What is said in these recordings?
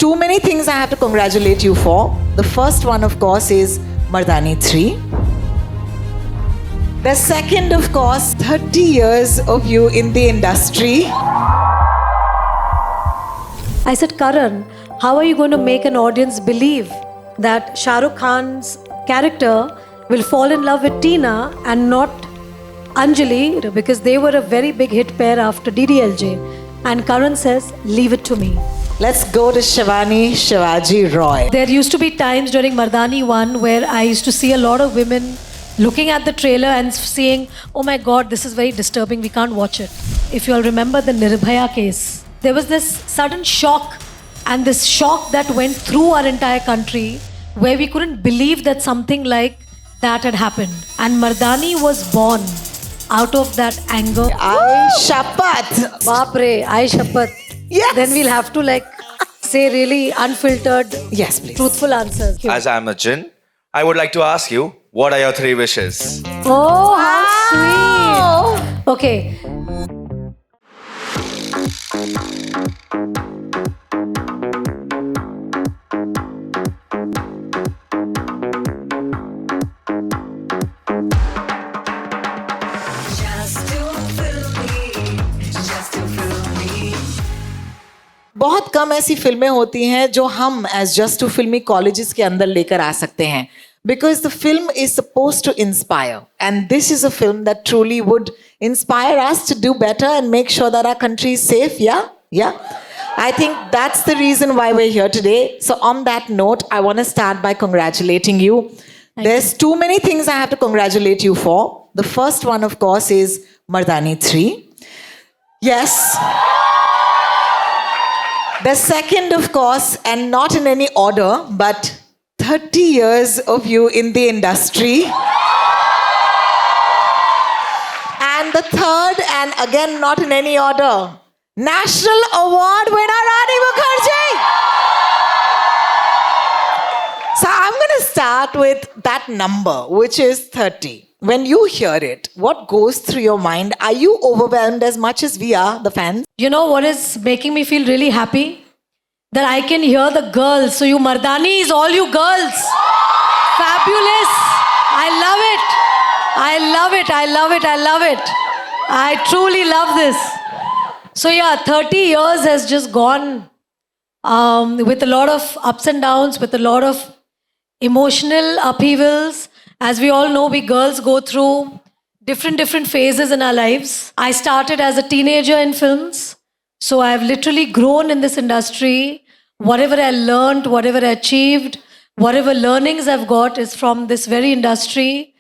too many things I have to congratulate you for. The first one, of course, is Mardani 3. The second, of course, 30 years of you in the industry. I said, Karan, how are you going to make an audience believe that Shah Rukh Khan's character will fall in love with Tina and not Anjali, because they were a very big hit pair after DDLJ. And Karan says, leave it to me. Let's go to Shivani Shivaji Roy. There used to be times during Mardani 1 where I used to see a lot of women looking at the trailer and saying, oh my God, this is very disturbing, we can't watch it. If you all remember the Nirbhaya case, there was this sudden shock, and this shock that went through our entire country where we couldn't believe that something like that had happened. And Mardani was born out of that anger. I Shapat. Baapre, I Shapat. Yes. Then we'll have to say really unfiltered, Yes, please. truthful answers. As I'm a jinn, I would like to ask you, what are your 3 wishes? Oh, how sweet. Okay. बहुत कम ऐसी फिल्में होती हैं जो हम as just to फिल्मी colleges के अंदर लेकर आ सकते हैं, because the film is supposed to inspire, and this is a film that truly would inspire us to do better and make sure that our country is safe. Yeah. I think that's the reason why we're here today. So on that note, I want to start by congratulating you. There's too many things I have to congratulate you for. The first one, of course, is Mardani 3. Yes. The second, of course, and not in any order, but 30 years of you in the industry. And the third, and again not in any order, National Award winner Rani Mukherjee. So I'm going to start with that number, which is 30. When you hear it, what goes through your mind? Are you overwhelmed as much as we are, the fans? You know what is making me feel really happy? That I can hear the girls. So you Mardanis, all you girls. Fabulous. I love it. I love it. I love it. I love it. I truly love this. So yeah, 30 years has just gone with a lot of ups and downs, with a lot of emotional upheavals. As we all know, we girls go through different phases in our lives. I started as a teenager in films. So I've literally grown in this industry. Whatever I learned, whatever I achieved, whatever learnings I've got is from this very industry.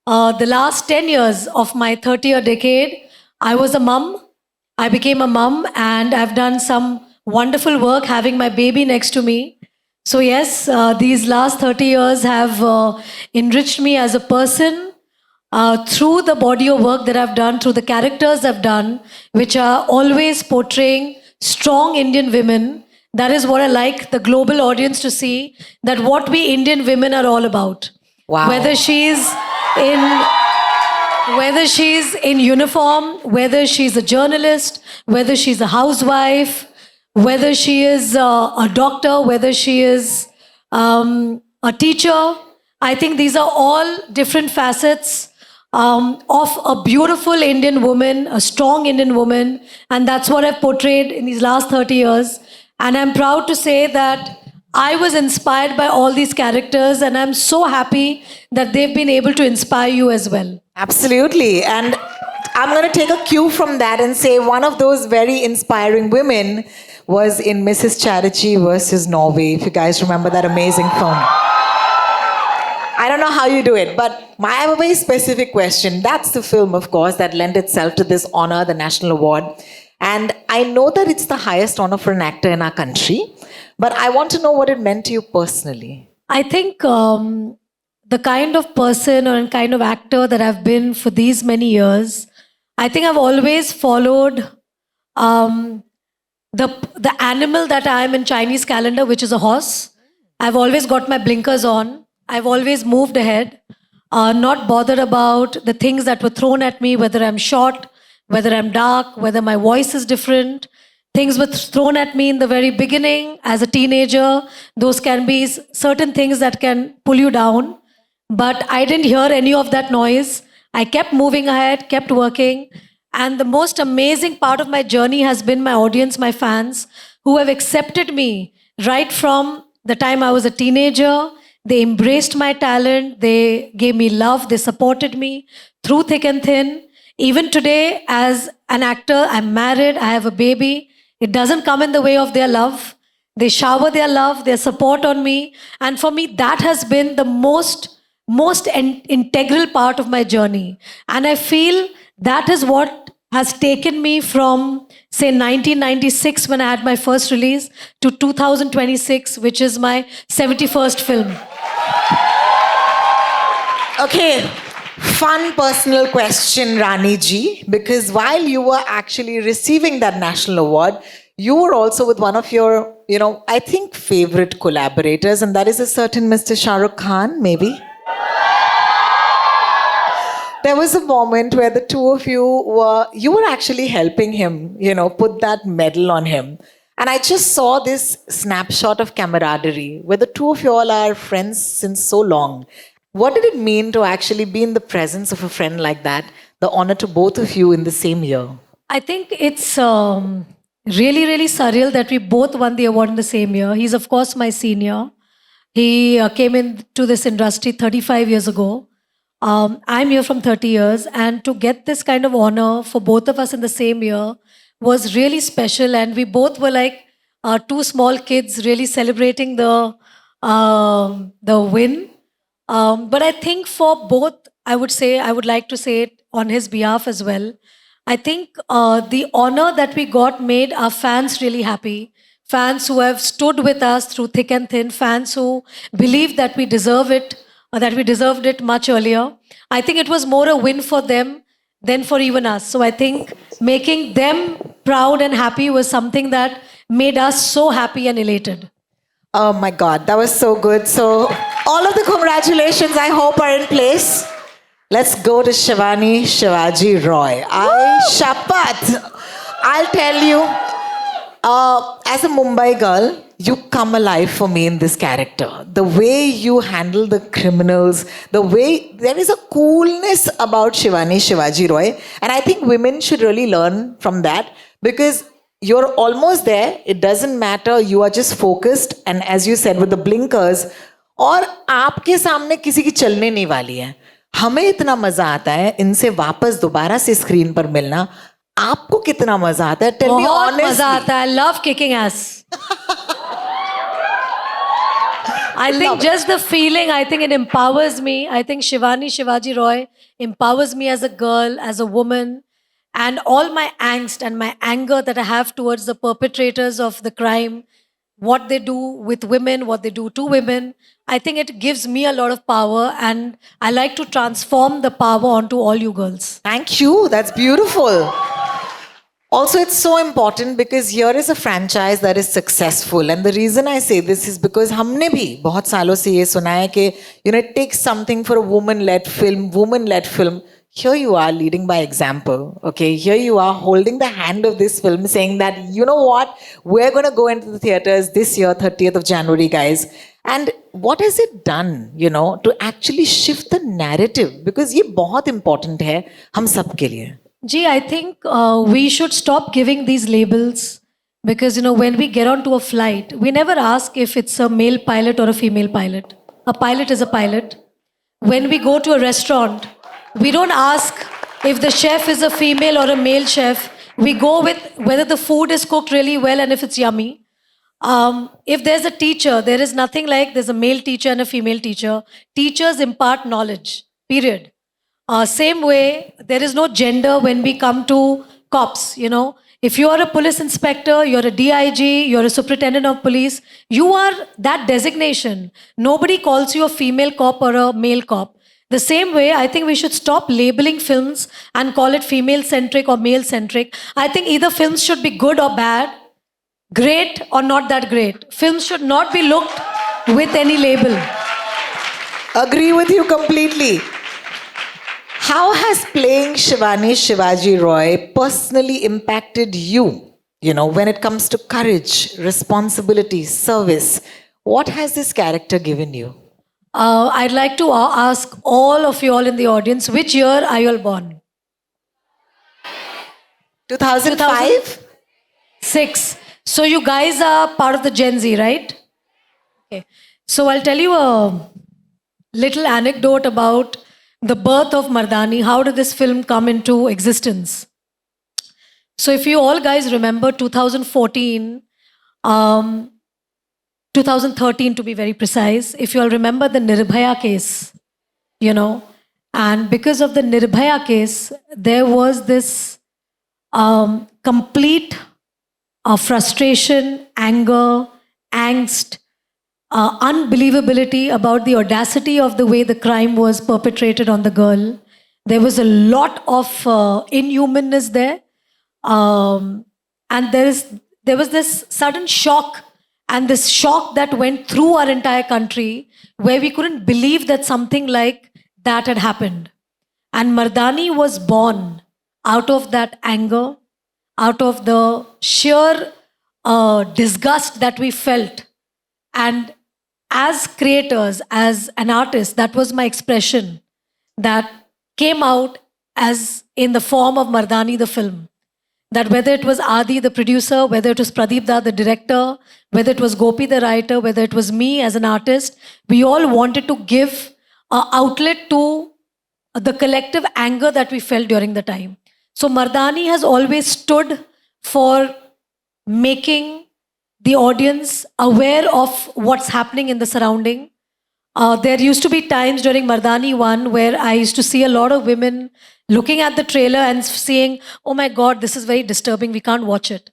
The last 10 years of my 30-year decade, I was a mum. I became a mum, and I've done some wonderful work having my baby next to me. So yes, these last 30 years have enriched me as a person through the body of work that I've done, through the characters I've done, which are always portraying strong Indian women. That is what I like the global audience to see, that what we Indian women are all about. Wow. Whether she's in uniform, whether she's a journalist, whether she's a housewife, whether she is a doctor, whether she is a teacher. I think these are all different facets of a beautiful Indian woman, a strong Indian woman. And that's what I've portrayed in these last 30 years. And I'm proud to say that I was inspired by all these characters, and I'm so happy that they've been able to inspire you as well. Absolutely. And I'm going to take a cue from that and say one of those very inspiring women was in Mrs. Chatterjee versus Norway, if you guys remember that amazing film. I don't know how you do it, but I have a very specific question. That's the film, of course, that lent itself to this honor, the National Award. And I know that it's the highest honor for an actor in our country, but I want to know what it meant to you personally. I think the kind of person or kind of actor that I've been for these many years, I think I've always followed the animal that I am in Chinese calendar, which is a horse. I've always got my blinkers on. I've always moved ahead, not bothered about the things that were thrown at me, whether I'm short, whether I'm dark, whether my voice is different, Things were thrown at me in the very beginning as a teenager. Those can be certain things that can pull you down. But I didn't hear any of that noise. I kept moving ahead, kept working. And the most amazing part of my journey has been my audience, my fans, who have accepted me right from the time I was a teenager. They embraced my talent. They gave me love. They supported me through thick and thin. Even today, as an actor, I'm married, I have a baby. It doesn't come in the way of their love. They shower their love, their support on me. And for me, that has been the most integral part of my journey. And I feel that is what has taken me from, say, 1996 when I had my first release to 2026, which is my 71st film. Okay, fun personal question, Rani ji, because while you were actually receiving that national award, you were also with one of your, I think favorite collaborators, and that is a certain Mr. Shah Rukh Khan, maybe. There was a moment where the two of you were actually helping him, put that medal on him. And I just saw this snapshot of camaraderie where the two of you all are friends since so long. What did it mean to actually be in the presence of a friend like that? The honor to both of you in the same year. I think it's really, really surreal that we both won the award in the same year. He's, of course, my senior. He came into this industry 35 years ago. I'm here from 30 years, and to get this kind of honor for both of us in the same year was really special. And we both were like two small kids, really celebrating the win. But I think for both, I would like to say it on his behalf as well. I think the honor that we got made our fans really happy. Fans who have stood with us through thick and thin, fans who believe that we deserve it, or that we deserved it much earlier. I think it was more a win for them than for even us. So I think making them proud and happy was something that made us so happy and elated. Oh my God, that was so good. So all of the congratulations, I hope, are in place. Let's go to Shivani Shivaji Roy. Shapat, I'll tell you, as a Mumbai girl, you come alive for me in this character. The way you handle the criminals, the way there is a coolness about Shivani Shivaji Roy. And I think women should really learn from that, because you're almost there. It doesn't matter. You are just focused. And as you said, with the blinkers, और आपके सामने किसी की चलने नहीं वाली है. हमें इतना मजा आता है इनसे वापस दोबारा से स्क्रीन पर मिलना. आपको कितना मजा आता है? Tell me honestly. मजा आता है. I love kicking ass. I think just the feeling, I think it empowers me. I think Shivani Shivaji Roy empowers me as a girl, as a woman. And all my angst and my anger that I have towards the perpetrators of the crime, what they do with women, what they do to women, I think it gives me a lot of power, and I like to transform the power onto all you girls. Thank you. That's beautiful. Also, it's so important because here is a franchise that is successful. And the reason I say this is because हमने भी बहुत सालों से ये सुना है कि it takes something for a woman-led film. Here you are leading by example, okay? Here you are holding the hand of this film, saying that, you know what? We're going to go into the theaters this year, 30th of January, guys. And what has it done, to actually shift the narrative? Because ये बहुत important है हम सब के लिए. Gee, I think we should stop giving these labels, because, when we get onto a flight, we never ask if it's a male pilot or a female pilot. A pilot is a pilot. When we go to a restaurant, we don't ask if the chef is a female or a male chef. We go with whether the food is cooked really well and if it's yummy. If there's a teacher, there is nothing like there's a male teacher and a female teacher. Teachers impart knowledge, period. Same way, there is no gender when we come to cops, If you are a police inspector, you're a DIG, you're a superintendent of police, you are that designation. Nobody calls you a female cop or a male cop. The same way, I think we should stop labeling films and call it female-centric or male-centric. I think either films should be good or bad, great or not that great. Films should not be looked with any label. Agree with you completely. How has playing Shivani Shivaji Roy personally impacted you You know, when it comes to courage, responsibility, service, what has this character given you? I'd like to ask all of you all in the audience, which year are you all born? 2005? 6. So you guys are part of the Gen Z, right? Okay. So I'll tell you a little anecdote about the birth of Mardani. How did this film come into existence? So if you all guys remember 2014, 2013 to be very precise, if you all remember the Nirbhaya case, you know, and because of the Nirbhaya case, there was this complete frustration, anger, angst, unbelievability about the audacity of the way the crime was perpetrated on the girl. There was a lot of inhumanness there. And there was this sudden shock, and this shock that went through our entire country, where we couldn't believe that something like that had happened. And Mardani was born out of that anger, out of the sheer disgust that we felt. And as creators, as an artist, that was my expression that came out as in the form of Mardani the film. That whether it was Adi the producer, whether it was Pradeep Da the director, whether it was Gopi the writer, whether it was me as an artist, we all wanted to give an outlet to the collective anger that we felt during the time. So Mardani has always stood for making the audience aware of what's happening in the surrounding. There used to be times during Mardani 1 where I used to see a lot of women looking at the trailer and saying, oh my God, this is very disturbing, we can't watch it.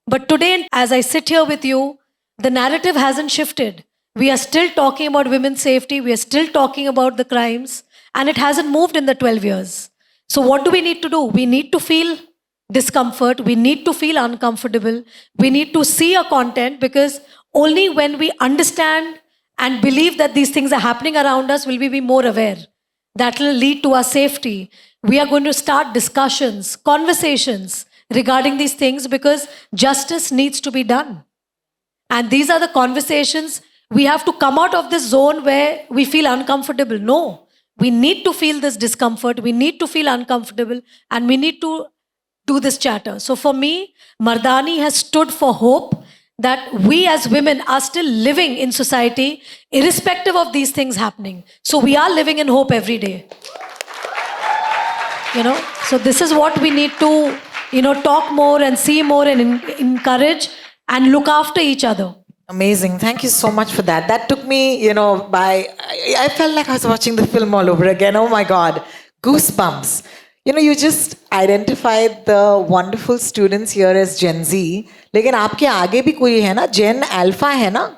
But today, as I sit here with you, the narrative hasn't shifted. We are still talking about women's safety, we are still talking about the crimes, and it hasn't moved in the 12 years. So what do we need to do? We need to feel discomfort, we need to feel uncomfortable, we need to see a content, because only when we understand and believe that these things are happening around us will we be more aware. That will lead to our safety. We are going to start discussions, conversations regarding these things, because justice needs to be done. And these are the conversations. We have to come out of this zone where we feel uncomfortable. No, we need to feel this discomfort. We need to feel uncomfortable, and we need to do this chatter. So for me, Mardani has stood for hope, that we as women are still living in society irrespective of these things happening. So we are living in hope every day. You know, so this is what we need to, talk more and see more and encourage and look after each other. Amazing. Thank you so much for that. That took me, I felt like I was watching the film all over again. Oh my God. Goosebumps. You just identified the wonderful students here as Gen Z. लेकिन आपके आगे भी कोई है ना, Gen Alpha है ना?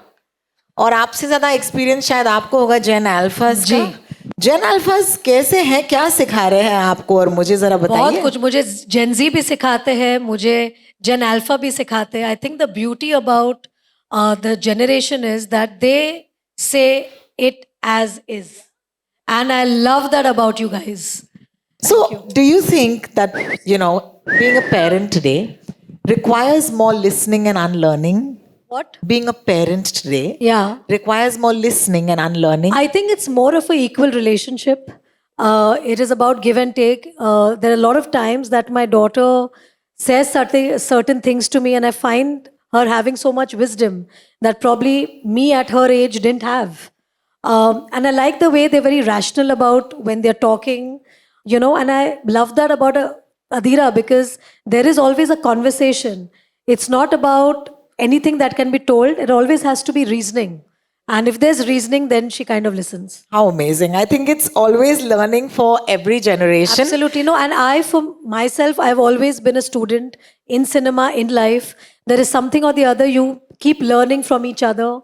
और आपसे ज़्यादा एक्सपीरियंस शायद आपको होगा Gen Alphas का। Gen Alphas कैसे हैं, क्या सिखा रहे हैं आपको, और मुझे ज़रा बताइए। बहुत कुछ, मुझे Gen Z भी सिखाते हैं, मुझे Gen Alpha भी सिखाते हैं. I think the beauty about the generation is that they say it as is. And I love that about you guys. So, do you think that, being a parent today requires more listening and unlearning? What? Being a parent today requires more listening and unlearning? I think it's more of an equal relationship. It is about give and take. There are a lot of times that my daughter says certain things to me, and I find her having so much wisdom that probably me at her age didn't have. And I like the way they're very rational about when they're talking. And I love that about Adira, because there is always a conversation. It's not about anything that can be told. It always has to be reasoning. And if there's reasoning, then she kind of listens. How amazing. I think it's always learning for every generation. Absolutely. No, and I, for myself, I've always been a student in cinema, in life. There is something or the other. You keep learning from each other,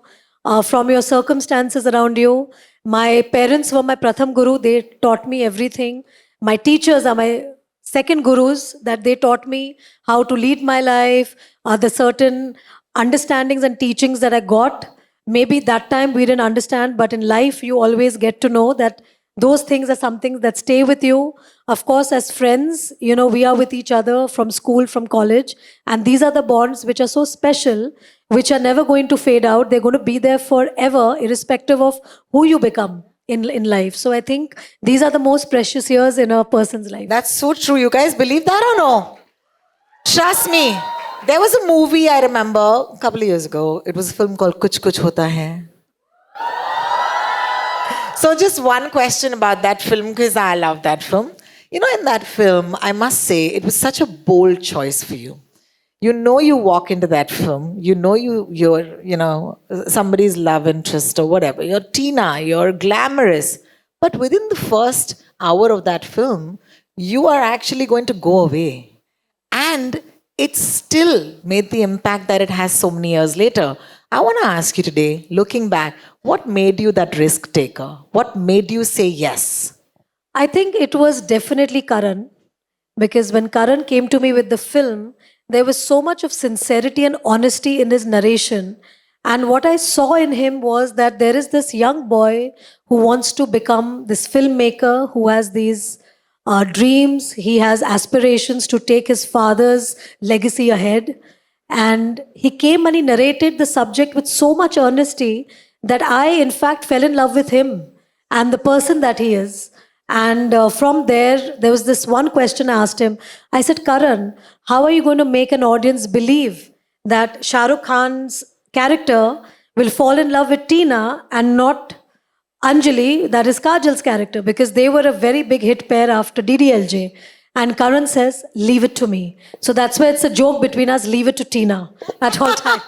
from your circumstances around you. My parents were my Pratham Guru. They taught me everything. My teachers are my second gurus, that they taught me how to lead my life, the certain understandings and teachings that I got. Maybe that time we didn't understand, but in life you always get to know that those things are some things that stay with you. Of course, as friends, we are with each other from school, from college, and these are the bonds which are so special, which are never going to fade out. They're going to be there forever, irrespective of who you become in life. So I think these are the most precious years in a person's life. That's so true. You guys believe that or no? Trust me. There was a movie I remember a couple of years ago. It was a film called Kuch Kuch Hota Hai. So just one question about that film, because I love that film. In that film, I must say, it was such a bold choice for you. You walk into that film, you're somebody's love interest or whatever. You're Tina, you're glamorous. But within the first hour of that film, you are actually going to go away. And it still made the impact that it has so many years later. I want to ask you today, looking back, what made you that risk taker? What made you say yes? I think it was definitely Karan, because when Karan came to me with the film, there was so much of sincerity and honesty in his narration. And what I saw in him was that there is this young boy who wants to become this filmmaker, who has these dreams, he has aspirations to take his father's legacy ahead. And he came and he narrated the subject with so much honesty that I, in fact, fell in love with him and the person that he is. And from there was this one question I asked him. I said, Karan, how are you going to make an audience believe that Shah Rukh Khan's character will fall in love with Tina and not Anjali, that is Kajal's character, because they were a very big hit pair after DDLJ. And Karan says, leave it to me. So that's why it's a joke between us, leave it to Tina at all times.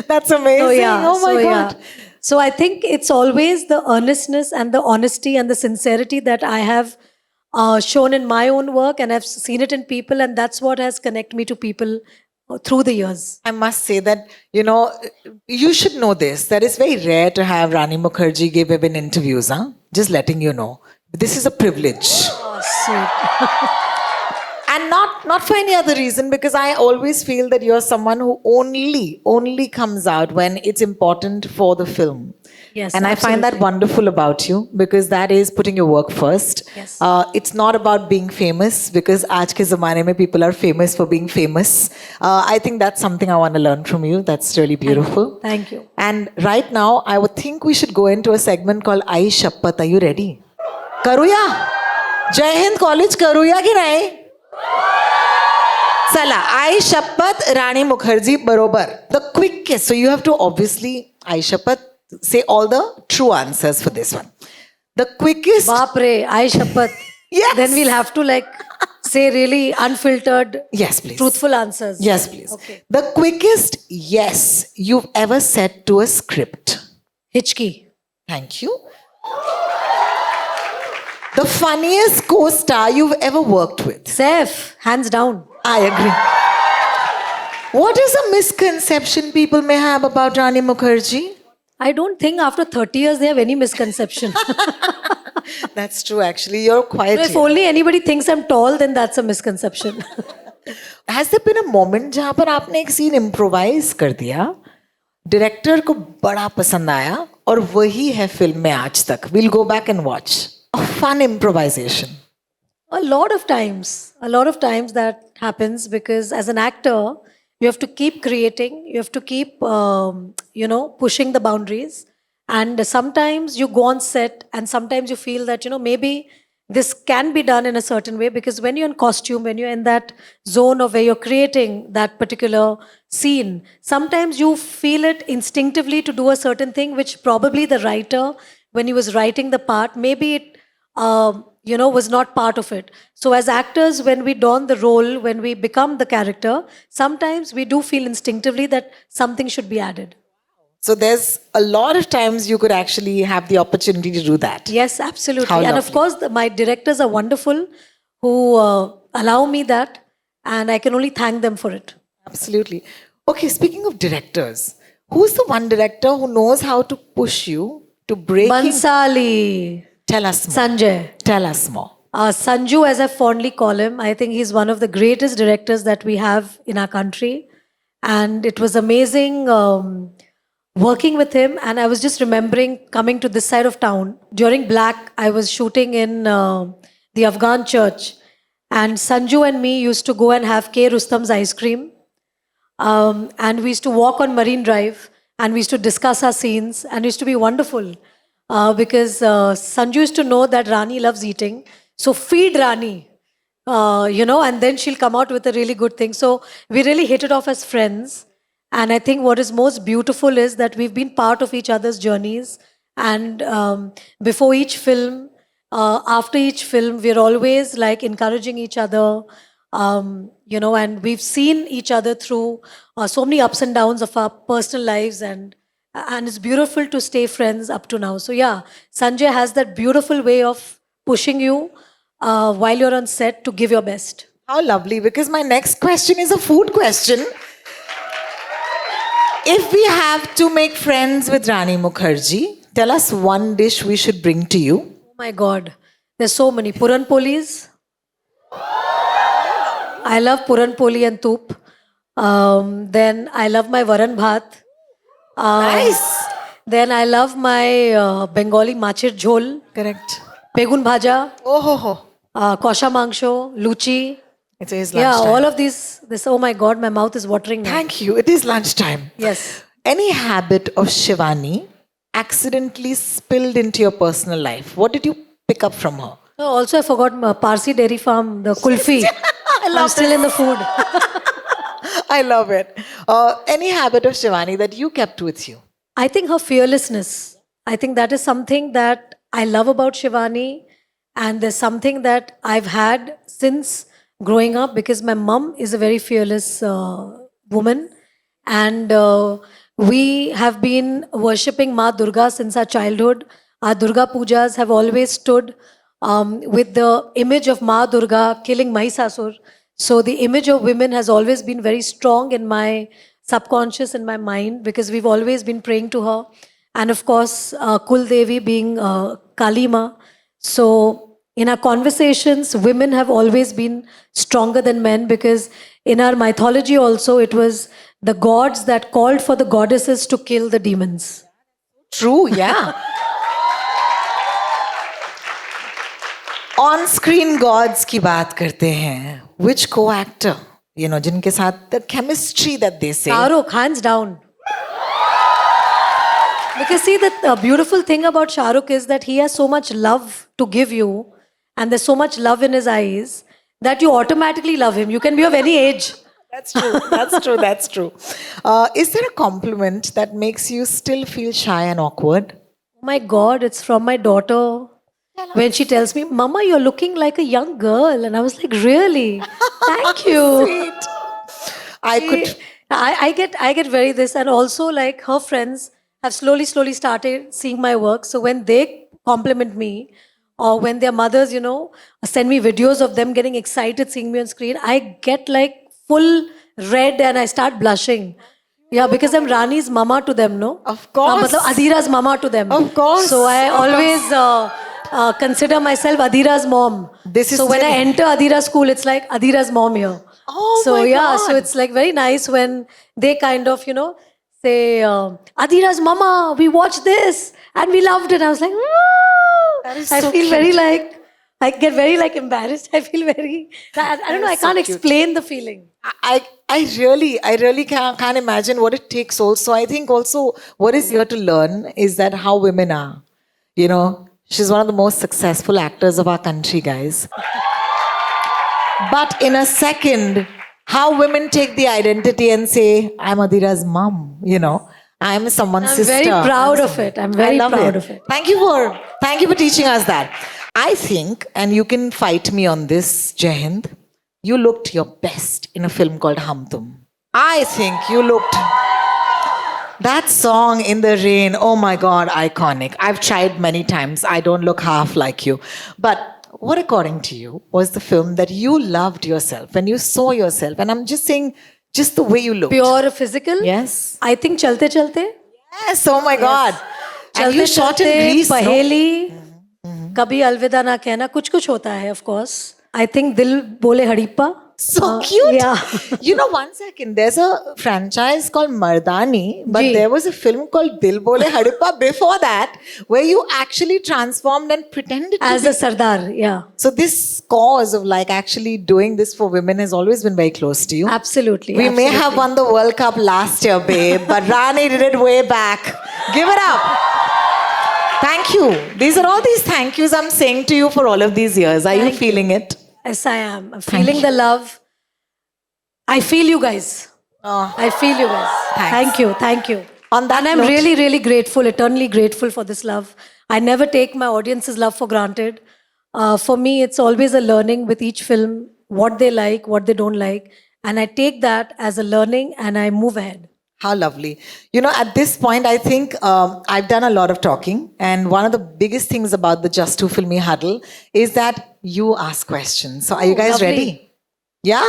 That's amazing. Oh my God. So I think it's always the earnestness and the honesty and the sincerity that I have shown in my own work, and I've seen it in people, and that's what has connected me to people through the years. I must say that, you should know this, that it's very rare to have Rani Mukherjee give women interviews, huh? Just letting you know. This is a privilege. Oh, sweet. And not for any other reason, because I always feel that you're someone who only comes out when it's important for the film. Yes, and I find that wonderful about you, because that is putting your work first. Yes. It's not about being famous, because aaj ke zamane mein people are famous for being famous. I think that's something I want to learn from you. That's really beautiful. Thank you. And right now, I would think we should go into a segment called Ai Shappat. Are you ready? Karuya? Jai Hind College karuya ki nahi? Sala, Ai Shappat, Rani Mukherjee, barobar. The quickest. So you have to obviously, Ai Shappat, say all the true answers for this one. The quickest. Baap re, Ai Shappat. Yes. Then we'll have to say really unfiltered, Yes, please. truthful answers. Yes, please. Okay. The quickest yes you've ever said to a script. Hichki. Thank you. The funniest co-star you've ever worked with. Saif, hands down. I agree. What is a misconception people may have about Rani Mukherjee? I don't think after 30 years they have any misconception. That's true, actually. You're quite. If only anybody thinks I'm tall, then that's a misconception. Has there been a moment जहाँ पर आपने एक scene improvise कर दिया, director को बड़ा पसंद आया और वही है film में आज तक? We'll go back and watch. A fun improvisation. A lot of times that happens, because as an actor, you have to keep creating, you have to keep, pushing the boundaries. And sometimes you go on set and sometimes you feel that, maybe this can be done in a certain way, because when you're in costume, when you're in that zone of where you're creating that particular scene, sometimes you feel it instinctively to do a certain thing, which probably the writer, when he was writing the part, maybe it was not part of it. So as actors, when we don the role, when we become the character, sometimes we do feel instinctively that something should be added. So there's a lot of times you could actually have the opportunity to do that. Yes, absolutely. How And of lovely. course, my directors are wonderful who allow me that, and I can only thank them for it. Absolutely. Okay, speaking of directors, who's the one director who knows how to push you to breaking? Bansali, Tell us more. Sanjay. Tell us more. Sanju, as I fondly call him, I think he's one of the greatest directors that we have in our country. And it was amazing working with him, and I was just remembering coming to this side of town. During Black, I was shooting in the Afghan church, and Sanju and me used to go and have K. Rustam's ice cream. And we used to walk on Marine Drive, and we used to discuss our scenes, and it used to be wonderful because Sanju used to know that Rani loves eating. So feed Rani, and then she'll come out with a really good thing. So we really hit it off as friends. And I think what is most beautiful is that we've been part of each other's journeys. And before each film, after each film, we're always like encouraging each other, and we've seen each other through so many ups and downs of our personal lives, and it's beautiful to stay friends up to now. So yeah, Sanjay has that beautiful way of pushing you while you're on set to give your best. How lovely, because my next question is a food question. If we have to make friends with Rani Mukherjee, tell us one dish we should bring to you. Oh my God, there's so many. Puran Polis. I love Puran Poli and Toop. Then I love my Varan Bhat. Nice. Then I love my Bengali Machir Jhol, Correct. Begun Bhaja, Oh, ho, ho. Kosha Mangsho, Luchi. It is Yeah, lunchtime. all of these. Oh my God, my mouth is watering now. Thank you. It is lunchtime. Yes. Any habit of Shivani accidentally spilled into your personal life? What did you pick up from her? Oh, also, I forgot my Parsi Dairy Farm, the kulfi. I'm still in the food. I love it. Any habit of Shivani that you kept with you? I think her fearlessness. I think that is something that I love about Shivani. And there's something that I've had since growing up because my mom is a very fearless woman. And we have been worshipping Ma Durga since our childhood. Our Durga Pujas have always stood with the image of Ma Durga killing Mahisasur. So the image of women has always been very strong in my subconscious, in my mind, because we've always been praying to her. And of course, Kul Devi being Kalima. So in our conversations, women have always been stronger than men because in our mythology also, it was the gods that called for the goddesses to kill the demons. True, yeah. On-screen gods की बात करते हैं. Which co-actor, जिनके साथ the chemistry that they say. Shahrukh, hands down. Because see, the beautiful thing about Shahrukh is that he has so much love to give you, and there's so much love in his eyes that you automatically love him. You can be of any age. That's true. That's true. That's true. Is there a compliment that makes you still feel shy and awkward? Oh my God, it's from my daughter. When she tells me, Mama, you're looking like a young girl. And I was like, really? Thank you. Sweet. I get very this, and also like her friends have slowly started seeing my work. So when they compliment me, or when their mothers, send me videos of them getting excited seeing me on screen, I get like full red and I start blushing. Yeah, because I'm Rani's mama to them, no? Of course. Adira's mama to them. Of course. So I always consider myself Adira's mom. This is so when I silly. enter Adira school, it's like Adira's mom here. Oh so my yeah, God. so it's like very nice when they kind of, say, Adira's mama, we watched this and we loved it. I was like, woo! That is I so feel cute. very like, I get very like embarrassed. I feel very, I don't know, I is so can't cute. explain the feeling. I really can't imagine what it takes also. I think also what is here to learn is that how women are. She's one of the most successful actors of our country, guys. But in a second, how women take the identity and say, I'm Adira's mom, I'm someone's I'm sister. very proud of someone- it. I'm very I love proud of it. Thank you for teaching us that. I think, and you can fight me on this, Jahind, you looked your best in a film called Hum Tum. I think you looked. That song in the rain, oh my God, iconic. I've tried many times. I don't look half like you. But what, according to you, was the film that you loved yourself when you saw yourself? And I'm just saying, just the way you looked. Pure physical? Yes. I think Chalte Chalte. Yes, oh my God. And you चलते shot in चलते Greece, no? पहेली कभी अलविदा ना कहना कुछ हota hai, of course. I think दिल बोले हड़ीप्पा. So cute. yeah. You know, one second. There's a franchise called Mardani, but Ji. there was a film called Dil Bole Hadippa before that, where you actually transformed and pretended to As be. a Sardar, yeah. So this cause of like actually doing this for women has always been very close to you. Absolutely. We may have won the World Cup last year, babe, but Rani did it way back. Give it up. Thank you. These are all these thank yous I'm saying to you for all of these years. Are you Thank you. feeling it? Yes, I am. I'm feeling the love. I feel you guys. Oh. I feel you guys. Thanks. Thank you. Thank you. On that and I'm note- really, really grateful, eternally grateful for this love. I never take my audience's love for granted. For me, it's always a learning with each film, what they like, what they don't like. And I take that as a learning and I move ahead. How lovely. You know, at this point, I think I've done a lot of talking. And one of the biggest things about the Just Too Filmy huddle is that you ask questions. So are you guys lovely. ready? Yeah?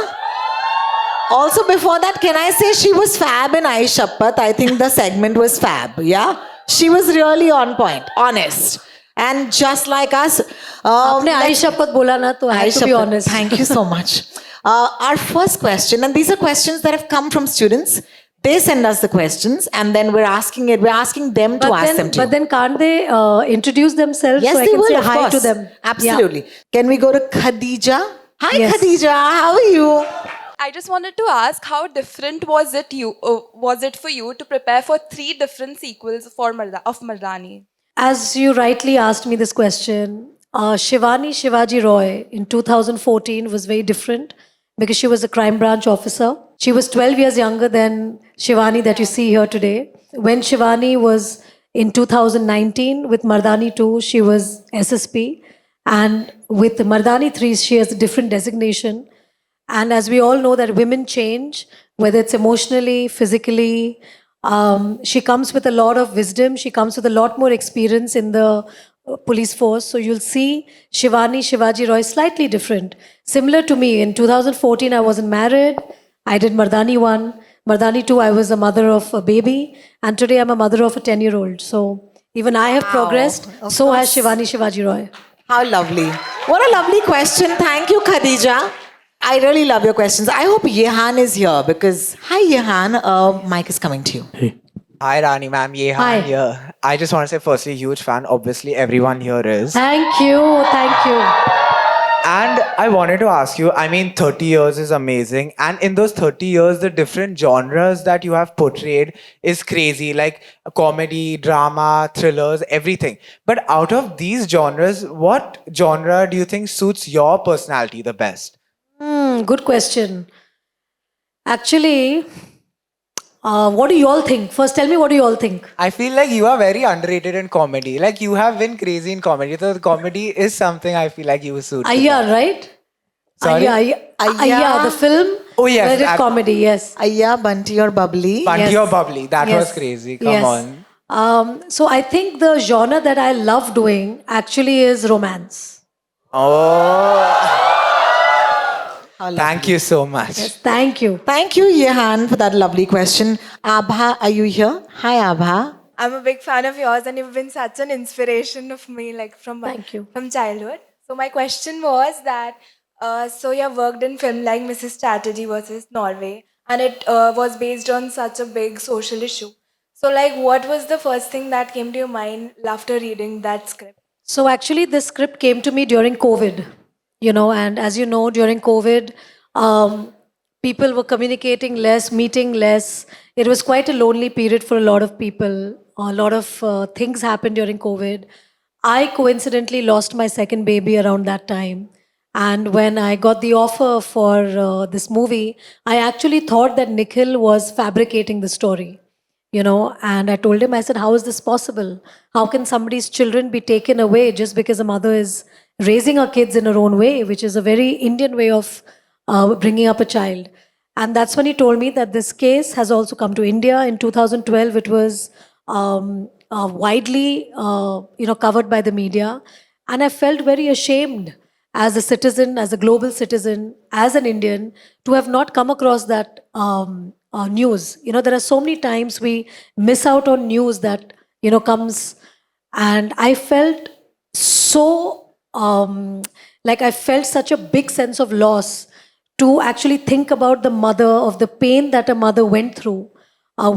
Also, before that, can I say she was fab in Aish Shappat? I think the segment was fab. Yeah? She was really on point, honest. And just like us, आपने आई शपथ बोला ना तो I have to be Aisha, honest. thank you so much. Our first question, and these are questions that have come from students. They send us the questions, and then we're asking them to ask them to you. But then can't they introduce themselves Yes, so I they can will, say of hi course. to them? Absolutely. Can we go to Khadija? Hi, Yes. Khadija. How are you? I just wanted to ask, how different was it for you to prepare for 3 different sequels of Mardani? As you rightly asked me this question, Shivani Shivaji Roy in 2014 was very different because she was a crime branch officer. She was 12 years younger than Shivani that you see here today. When Shivani was in 2019 with Mardani 2, she was SSP. And with Mardani 3, she has a different designation. And as we all know that women change, whether it's emotionally, physically, she comes with a lot of wisdom. She comes with a lot more experience in the police force. So you'll see Shivani Shivaji Roy slightly different. Similar to me, in 2014, I wasn't married. I did Mardani 1. Mardani 2, I was a mother of a baby. And today I'm a mother of a 10-year-old. So even I have progressed. So has Shivani Shivaji Roy. How lovely. What a lovely question. Thank you, Khadija. I really love your questions. I hope Yehan is here because, hi Yehan, mic is coming to you. Hi Rani ma'am, Yehan Hi. here. I just want to say firstly, huge fan. Obviously, everyone here is. Thank you. Thank you. And I wanted to ask you, I mean, 30 years is amazing. And in those 30 years, the different genres that you have portrayed is crazy, like comedy, drama, thrillers, everything. But out of these genres, what genre do you think suits your personality the best? Good question. Actually, what do you all think? First, tell me what do you all think? I feel like you are very underrated in comedy. Like you have been crazy in comedy. So the comedy is something I feel like you suit. Ayya, right? Sorry? Ayya, the film. Oh, yes, Where did that- comedy, yes. Ayya, Bunty or Bubbly. Bunty Yes. or Bubbly. That Yes. was crazy. Come Yes. on. So I think the genre that I love doing actually is romance. Oh. How lovely. Thank you so much. Thank you. Thank you, Yehan, for that lovely question. Abha, are you here? Hi, Abha. I'm a big fan of yours, and you've been such an inspiration of me, like Thank you. from childhood. So my question was that, so you have worked in film like Mrs. Chatterjee versus Norway, and it was based on such a big social issue. So, like, what was the first thing that came to your mind after reading that script? So actually, this script came to me during COVID, and as you know, during COVID, people were communicating less, meeting less. It was quite a lonely period for a lot of people. A lot of things happened during COVID. I coincidentally lost my second baby around that time. And when I got the offer for this movie, I actually thought that Nikhil was fabricating the story. And I told him, I said, how is this possible? How can somebody's children be taken away just because a mother is raising her kids in her own way, which is a very Indian way of bringing up a child. And that's when he told me that this case has also come to India. In 2012, it was widely covered by the media. And I felt very ashamed as a citizen, as a global citizen, as an Indian, to have not come across that news. There are so many times we miss out on news that, comes. And I felt so, I felt such a big sense of loss to actually think about the mother, of the pain that a mother went through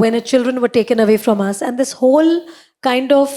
when her children were taken away from us, and this whole kind of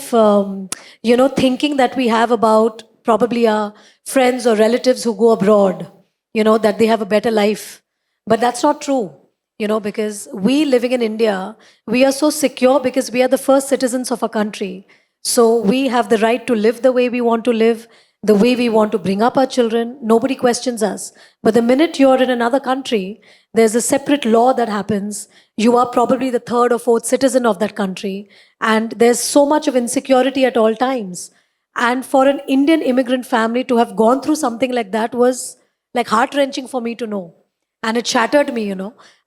thinking that we have about probably our friends or relatives who go abroad, that they have a better life. But that's not true, because we living in India, we are so secure because we are the first citizens of our country. So we have the right to live the way we want to live, the way we want to bring up our children. Nobody questions us. But the minute you're in another country, there's a separate law that happens. You are probably the third or fourth citizen of that country. And there's so much of insecurity at all times. And for an Indian immigrant family to have gone through something like that was like heart-wrenching for me to know. And it shattered me,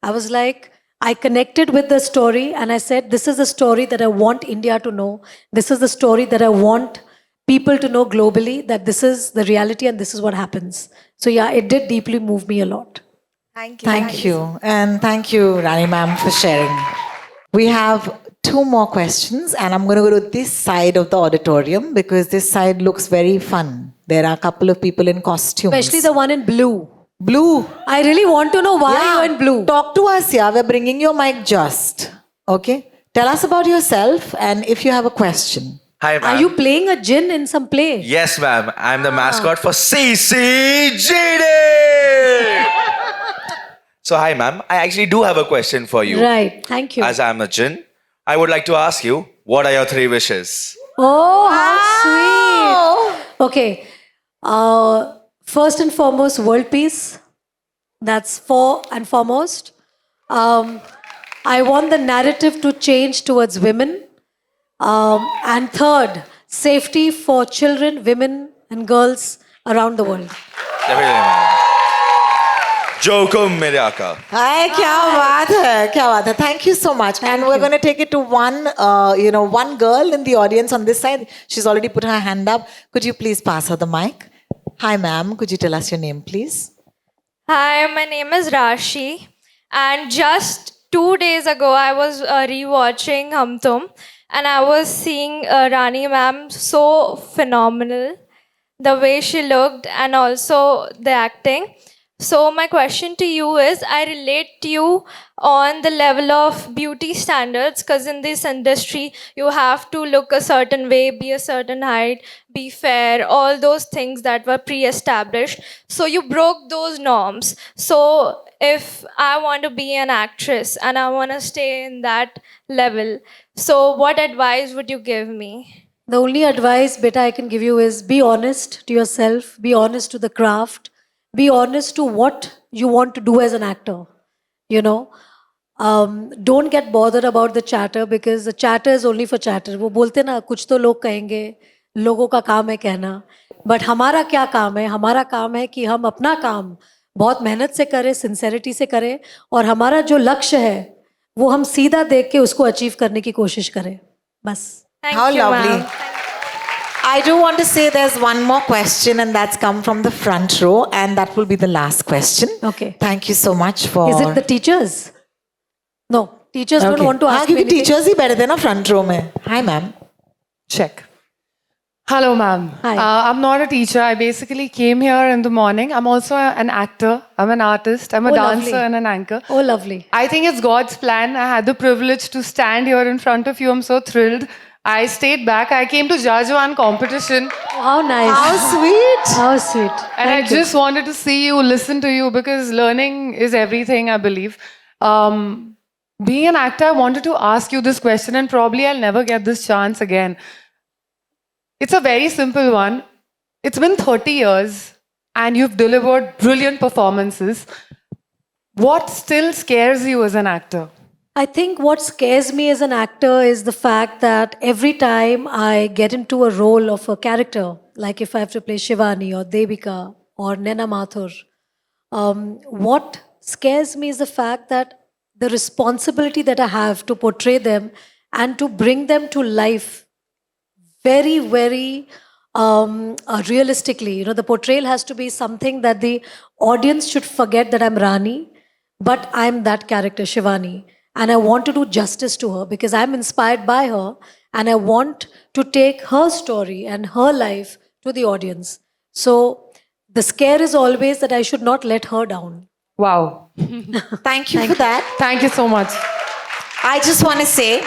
I was like, I connected with the story and I said, this is the story that I want India to know. This is the story that I want people to know globally, that this is the reality and this is what happens. So yeah, it did deeply move me a lot. Thank you. Thank you. And thank you, Rani ma'am, for sharing. We have 2 more questions, and I'm going to go to this side of the auditorium because this side looks very fun. There are a couple of people in costumes. Especially the one in blue. Blue. I really want to know why you're in blue. Talk to us, yeah. We're bringing your mic just. Okay? Tell us about yourself and if you have a question. Hi, ma'am. Are you playing a djinn in some play? Yes, ma'am. I'm the mascot for CCGD. So, hi, ma'am. I actually do have a question for you. Right. Thank you. As I'm a jinn, I would like to ask you, what are your 3 wishes? Oh, how sweet. Okay. First and foremost, world peace. That's for and foremost. I want the narrative to change towards women. And third, safety for children, women, and girls around the world. Definitely, ma'am. Jokum mere aaka. Hi, kya baat hai, kya baat hai. Thank you so much. And we're going to take it to one girl in the audience on this side. She's already put her hand up. Could you please pass her the mic? Hi, ma'am. Could you tell us your name, please? Hi, my name is Rashi, and just 2 days ago I was rewatching Hum Tum, and I was seeing Rani ma'am, so phenomenal, the way she looked and also the acting. So my question to you is, I relate to you on the level of beauty standards, because in this industry, you have to look a certain way, be a certain height, be fair, all those things that were pre-established. So you broke those norms. So if I want to be an actress and I want to stay in that level, so what advice would you give me? The only advice, beta, I can give you is be honest to yourself, be honest to the craft, be honest to what you want to do as an actor. Don't get bothered about the chatter, because the chatter is only for chatter. वो बोलते ना, कुछ तो लोग कहेंगे, लोगों का काम है कहना. But हमारा क्या काम है? हमारा काम है कि हम अपना काम बहुत मेहनत से करें, सिंसेरिटी से करें, और हमारा जो लक्ष्य है वो हम सीधा देख के उसको अचीव करने की कोशिश करें. बस. How lovely. I do want to say there's one more question, and that's come from the front row, and that will be the last question. Okay. Thank you so much for... Is it the teachers? No, teachers don't want to ask me क्योंकि anything. teachers ही बैठे थे ना front row में. Hi, ma'am. Check. Hello, ma'am. Hi. I'm not a teacher. I basically came here in the morning. I'm also an actor. I'm an artist. I'm a Oh, dancer lovely. and an anchor. Oh, lovely. I think it's God's plan. I had the privilege to stand here in front of you. I'm so thrilled. I stayed back. I came to judge one competition. How nice. How sweet. How sweet. And Thank I you. just wanted to see you, listen to you, because learning is everything, I believe. Being an actor, I wanted to ask you this question, and probably I'll never get this chance again. It's a very simple one. It's been 30 years, and you've delivered brilliant performances. What still scares you as an actor? I think what scares me as an actor is the fact that every time I get into a role of a character, like if I have to play Shivani or Devika or Nena Mathur, what scares me is the fact that the responsibility that I have to portray them and to bring them to life very, very realistically. The portrayal has to be something that the audience should forget that I'm Rani, but I'm that character, Shivani. And I want to do justice to her because I'm inspired by her, and I want to take her story and her life to the audience. So the scare is always that I should not let her down. Wow. Thank you for that. Thank you so much. I just want to say,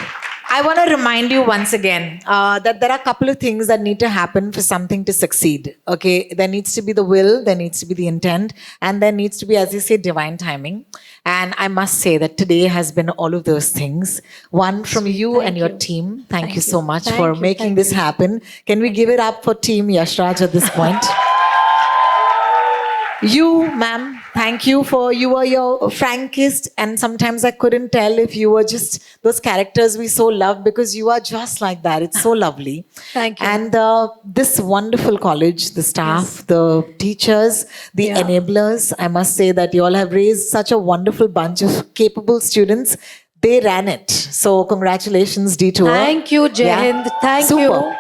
I want to remind you once again that there are a couple of things that need to happen for something to succeed. Okay, there needs to be the will, there needs to be the intent, and there needs to be, as you say, divine timing. And I must say that today has been all of those things. One from you and your team. Thank you so much for making this happen. Can we give it up for Team Yashraj at this point? You, ma'am, thank you for, you were your frankest, and sometimes I couldn't tell if you were just those characters we so love, because you are just like that. It's so lovely. Thank you. And this wonderful college, the staff, the teachers, the enablers, I must say that you all have raised such a wonderful bunch of capable students. They ran it. So congratulations, Detour. Thank you, Jai Hind. Thank Super. you.